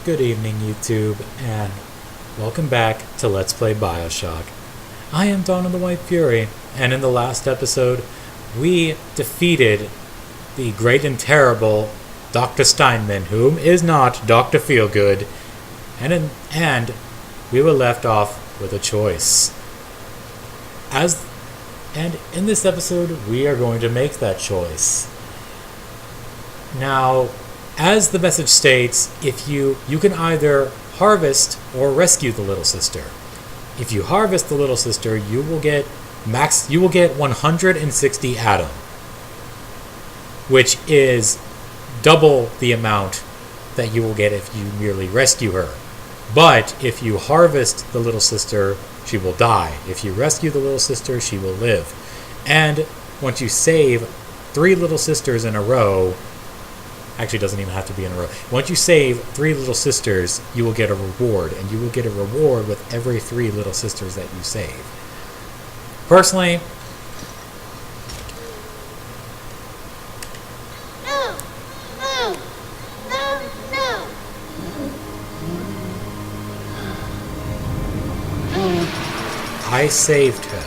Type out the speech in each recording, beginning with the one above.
Good evening, YouTube, and welcome back to Let's Play BioShock. I am Dawn of the White Fury, and in the last episode, we defeated the great and terrible Dr. Steinman, whom is not Dr. Feelgood, and we were left off with a choice. And in this episode, we are going to make that choice. Now, as the message states, if you can either harvest or rescue the little sister. If you harvest the little sister, you will get 160 Atom, which is double the amount that you will get if you merely rescue her. But if you harvest the little sister, she will die. If you rescue the little sister, she will live. And once you save 3 little sisters in a row, actually doesn't even have to be in a row. Once you save 3 little sisters, you will get a reward, and you will get a reward with every 3 little sisters that you save. Personally, I saved her.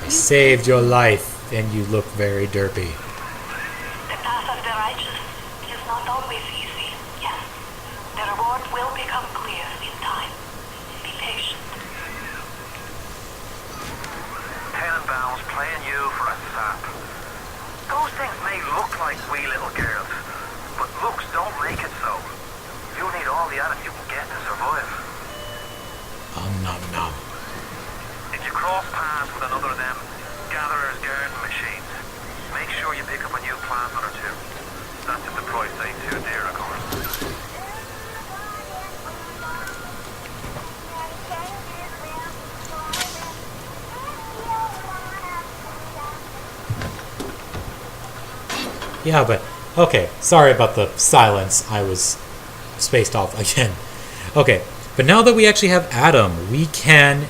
I saved your life, and you look very derpy. The path of the righteous is not always easy, yes. The reward will become clear in time. Be patient. Tenenbaum's playing you for a sap. Those things may look like wee little girls, but looks don't make it so. You need all the Adam you can get to survive. Nom nom. If you cross paths with another of them gatherers garden machines, make sure you pick up a new plasmid or 2. That's if the price ain't too dear, of course. Yeah, but okay, sorry about the silence. I was spaced off again. Okay, but now that we actually have Adam, we can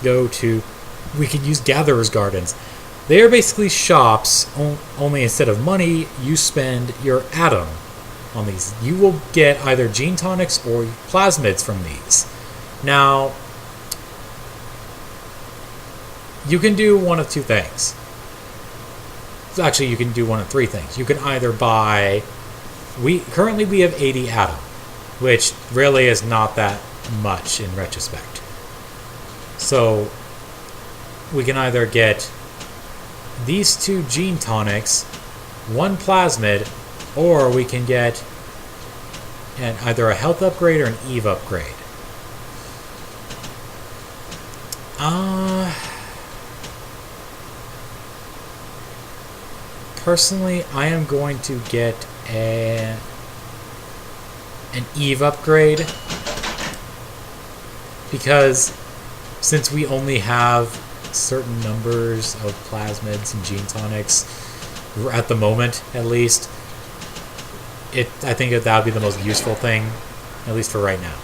use Gatherer's Gardens. They are basically shops, only instead of money, you spend your Atom on these. You will get either gene tonics or plasmids from these. Now, you can do one of 2 things. Actually, you can do one of 3 things. You can either buy... Currently we have 80 Atom, which really is not that much in retrospect. So, we can either get these 2 gene tonics, 1 plasmid, or we can get either a health upgrade or an Eve upgrade. Personally, I am going to get an Eve upgrade, because since we only have certain numbers of plasmids and gene tonics, at the moment at least, I think that would be the most useful thing, at least for right now.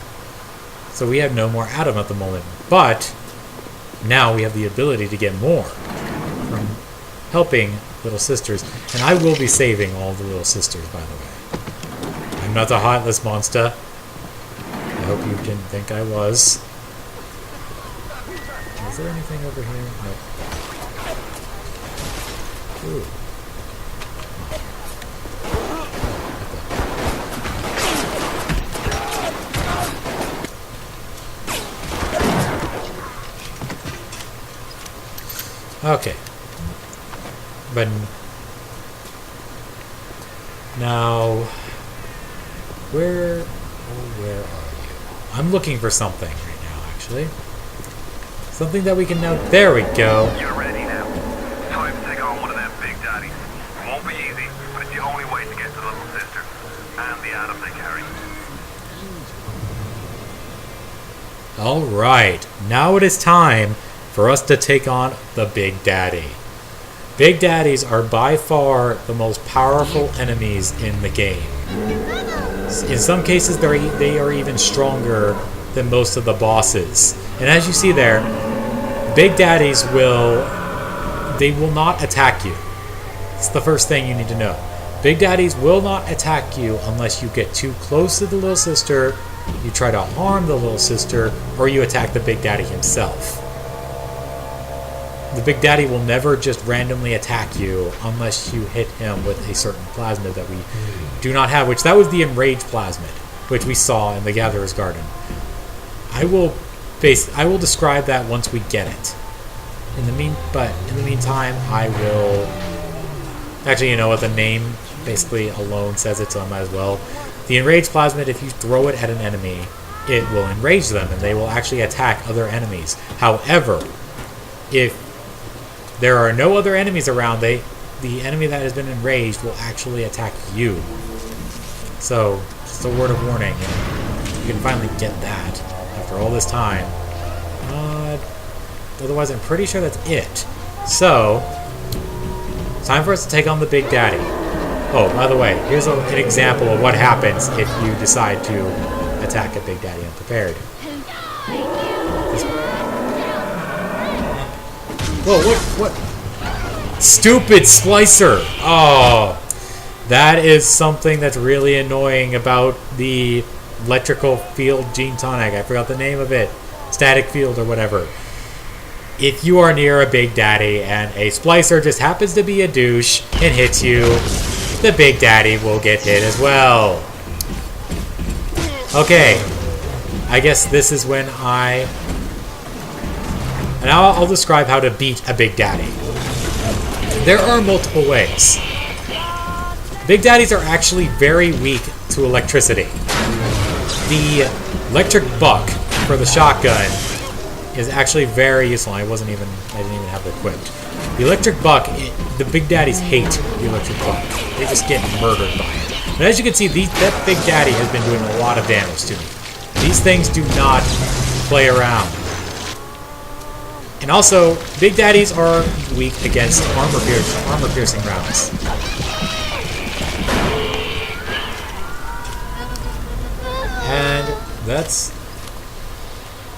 So we have no more Atom at the moment, but now we have the ability to get more from helping little sisters, and I will be saving all the little sisters, by the way. I'm not a heartless monster. I hope you didn't think I was. Is there anything over here? No. Ooh. Okay. But now, where are you? I'm looking for something right now, actually. Something that we can now... There we go. You're ready now. Time to take on one of them big daddies. It won't be easy, but it's the only way to get to the little sister and the Adam they carry. Alright, now it is time for us to take on the Big Daddy. Big Daddies are by far the most powerful enemies in the game. In some cases, they are even stronger than most of the bosses. And as you see there, Big Daddies will not attack you. It's the first thing you need to know. Big Daddies will not attack you unless you get too close to the little sister, you try to harm the little sister, or you attack the Big Daddy himself. The Big Daddy will never just randomly attack you unless you hit him with a certain plasmid that we do not have, which that was the Enraged plasmid, which we saw in the Gatherer's Garden. I will describe that once we get it. In the meantime, I will... Actually, you know what? The name basically alone says it, so I might as well. The Enraged plasmid, if you throw it at an enemy, it will enrage them, and they will actually attack other enemies. However, if there are no other enemies around, the enemy that has been enraged will actually attack you. So, just a word of warning. You can finally get that after all this time. Otherwise, I'm pretty sure that's it. So, time for us to take on the Big Daddy. Oh, by the way, here's an example of what happens if you decide to attack a Big Daddy unprepared. Whoa, what? Stupid splicer! Oh, that is something that's really annoying about the electrical field gene tonic. I forgot the name of it. Static field or whatever. If you are near a Big Daddy and a splicer just happens to be a douche and hits you, the Big Daddy will get hit as well. Okay, I guess this is when now I'll describe how to beat a Big Daddy. There are multiple ways. Big Daddies are actually very weak to electricity. The electric buck for the shotgun is actually very useful. I didn't even have it equipped. The electric buck, the Big Daddies hate the electric buck. They just get murdered by it. But as you can see, that Big Daddy has been doing a lot of damage to me. These things do not play around. And also, Big Daddies are weak against armor-piercing rounds. And that's...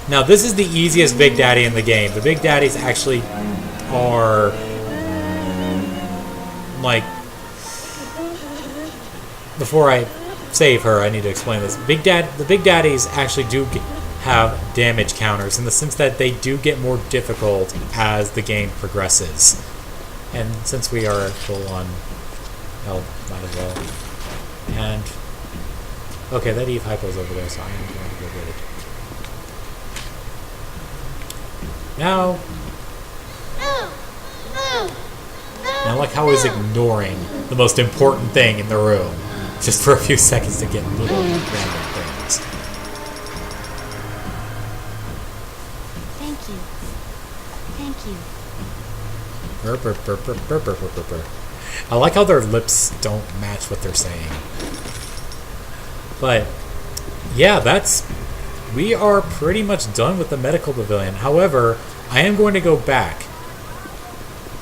Now, this is the easiest Big Daddy in the game. The Big Daddies actually are... like... Before I save her, I need to explain this. The Big Daddies actually do have damage counters in the sense that they do get more difficult as the game progresses. And since we are full on health, might as well. And okay, that Eve Hypo's over there, so I am going to go get it. Now I like how he's ignoring the most important thing in the room just for a few seconds to get little random things. I like how their lips don't match what they're saying. But yeah, we are pretty much done with the medical pavilion. However, I am going to go back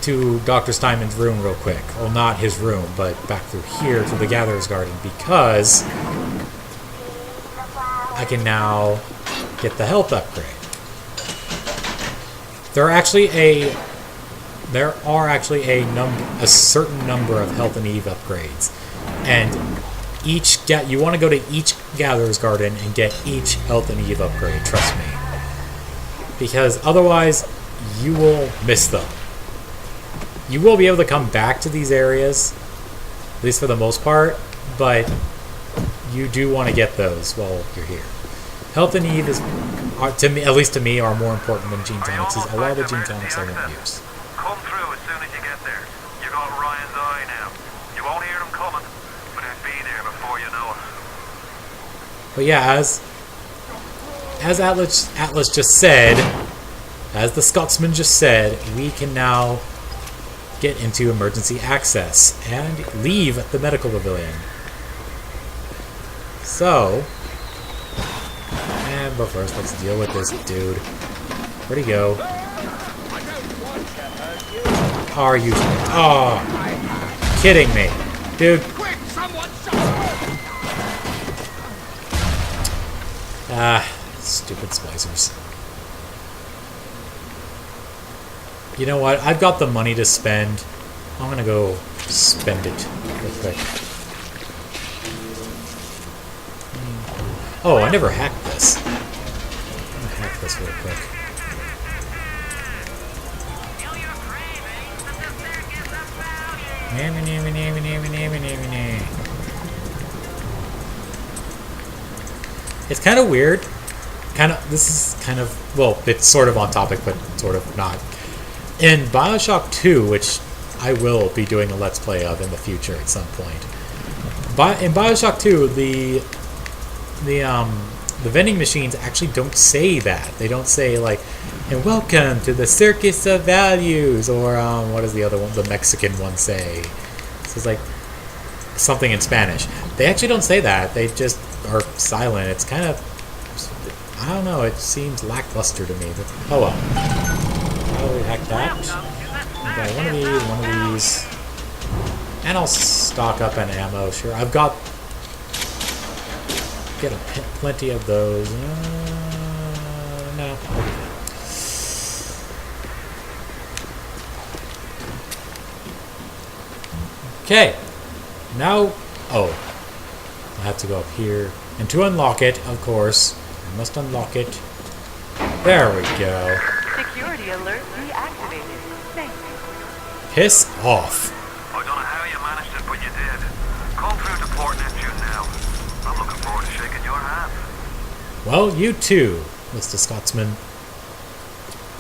to Dr. Steinman's room real quick. Well, not his room, but back through here to the Gatherer's Garden, because I can now get the health upgrade. There are actually a certain number of health and Eve upgrades, and you want to go to each Gatherer's Garden and get each health and Eve upgrade. Trust me, because otherwise you will miss them. You will be able to come back to these areas, at least for the most part, but you do want to get those while you're here. Health and Eve at least to me, are more important than gene tonics. A lot of the gene tonics I won't use. Come through as soon as you get there. You got Ryan's eye now. You won't hear him coming, but he'll be there before you know it. But yeah, as Atlas just said, as the Scotsman just said, we can now get into emergency access and leave the medical pavilion. So, but first let's deal with this dude. Where'd he go? Are you? Oh, kidding me, dude. Stupid splicers. You know what? I've got the money to spend. I'm gonna go spend it. real quick. Oh, I never hacked this. I'm gonna hack this real quick. It's kind of weird. This is kind of, well, it's sort of on topic, but sort of not. In BioShock 2, which I will be doing a Let's Play of in the future at some point. But in BioShock 2, the vending machines actually don't say that. They don't say like, "And welcome to the circus of values," or what does the other one, the Mexican one, say? This is like something in Spanish. They actually don't say that. They just are silent. It's kind of, I don't know. It seems lackluster to me. But, oh well. How do we hack that? Okay, one of these, and I'll stock up on ammo. Sure, I've got. Get plenty of those. No. Okay. Now, oh, I have to go up here, and to unlock it, of course, I must unlock it. There we go. Security alert reactivated. Thank you. Piss off. I don't know how you managed it, but you did. Come through to Port Neptune now. I'm looking forward to shaking your hand. Well, you too, Mr. Scotsman.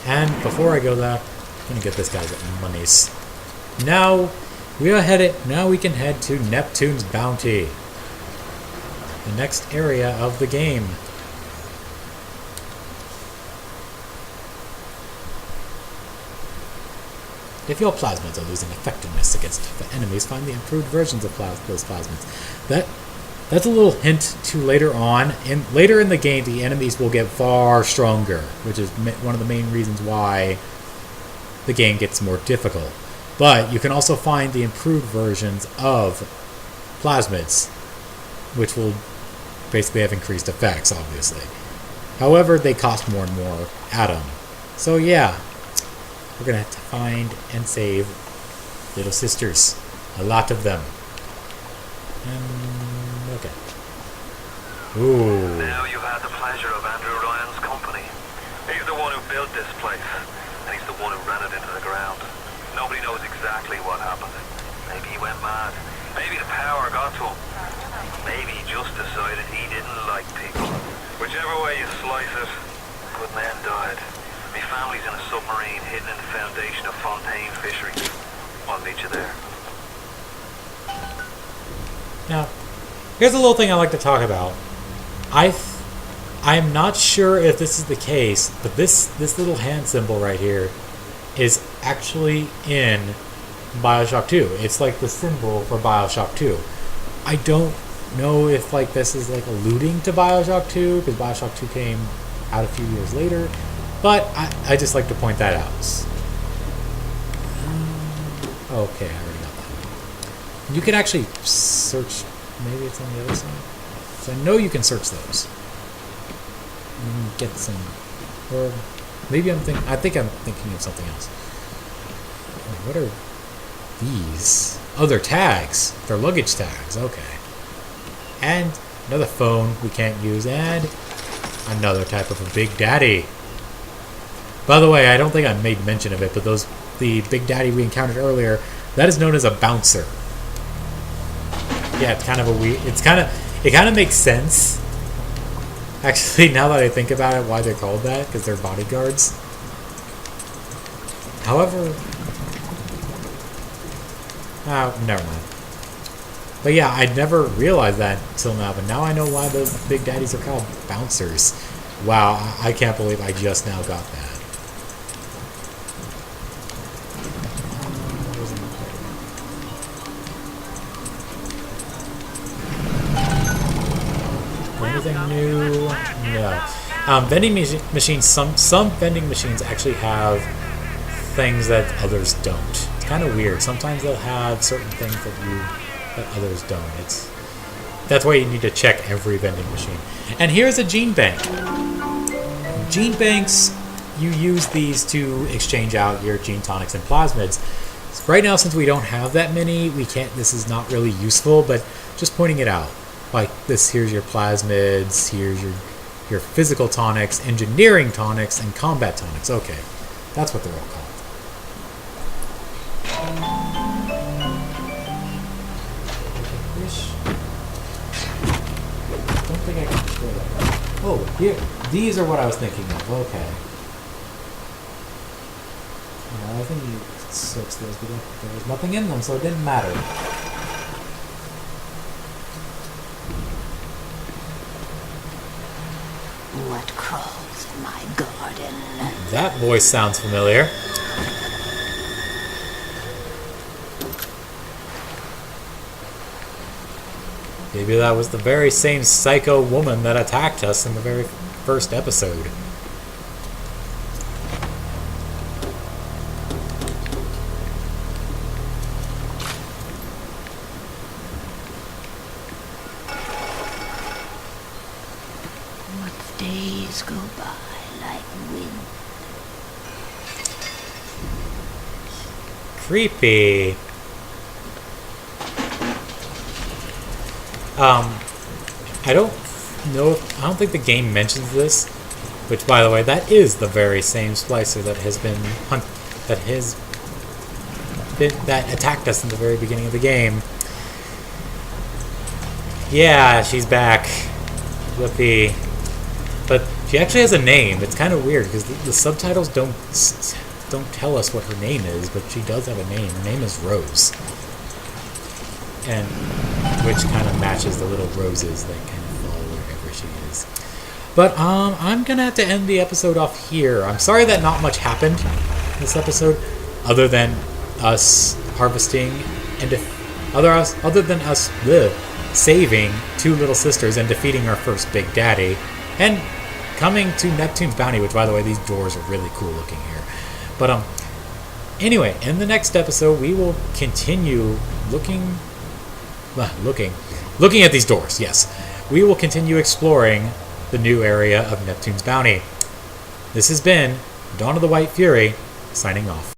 And before I go there, I'm gonna get this guy's monies. Now we can head to Neptune's Bounty, the next area of the game. If your plasmids are losing effectiveness against enemies, find the improved versions of those plasmids. That's a little hint to later on. Later in the game, the enemies will get far stronger, which is one of the main reasons why the game gets more difficult. But you can also find the improved versions of plasmids, which will basically have increased effects, obviously. However, they cost more and more atom. So yeah, we're going to have to find and save little sisters. A lot of them. Okay. Ooh. Now you've had the pleasure of Andrew Ryan's company. He's the one who built this place, and he's the one who ran it into the ground. Nobody knows exactly what happened. Maybe he went mad. Maybe the power got to him. Maybe he just decided he didn't like people. Whichever way you slice it, good men died. My family's in a submarine hidden in the foundation of Fontaine Fisheries. I'll meet you there. Now, here's a little thing I like to talk about. I'm not sure if this is the case, but this little hand symbol right here is actually in BioShock 2. It's like the symbol for BioShock 2. I don't know if like this is like alluding to BioShock 2, because BioShock 2 came out a few years later, but I just like to point that out. Okay, I already got that. You can actually search, maybe it's on the other side. So I know you can search those. You can get some, or maybe I think I'm thinking of something else. What are these? Oh, they're tags. They're luggage tags. Okay. And another phone we can't use, and another type of a Big Daddy. By the way, I don't think I made mention of it, but the Big Daddy we encountered earlier, that is known as a bouncer. Yeah, it's kind of a weird. It kind of makes sense. Actually, now that I think about it, why they're called that, because they're bodyguards. However, never mind. But yeah, I'd never realized that until now, but now I know why the Big Daddies are called bouncers. Wow, I can't believe I just now got that. Anything new? No. Vending machines. Some vending machines actually have things that others don't. It's kind of weird. Sometimes they'll have certain things that others don't. That's why you need to check every vending machine. And here's a gene bank. Gene banks, you use these to exchange out your gene tonics and plasmids. Right now, since we don't have that many, we can't. This is not really useful, but just pointing it out. Like this, here's your plasmids, here's your physical tonics, engineering tonics, and combat tonics. Okay, that's what they're all called. Don't think I can throw that. Oh, here, these are what I was thinking of. Okay. I think you searched those, but there was nothing in them, so it didn't matter. What crawls in my garden? That voice sounds familiar. Maybe that was the very same psycho woman that attacked us in the very first episode. Days go by like wind. Creepy. I don't know. I don't think the game mentions this. Which, by the way, that is the very same splicer that has been that attacked us in the very beginning of the game. Yeah, she's back. Yippee. But she actually has a name. It's kind of weird because the subtitles don't tell us what her name is, but she does have a name. Her name is Rose, and which kind of matches the little roses that kind of fall wherever she is. But I'm gonna have to end the episode off here. I'm sorry that not much happened in this episode, other than us harvesting and other than us saving two little sisters and defeating our first big daddy, and coming to Neptune's Bounty, which, by the way, these doors are really cool looking here. But anyway, in the next episode, we will continue looking at these doors. Yes, we will continue exploring the new area of Neptune's Bounty. This has been Dawn of the White Fury, signing off.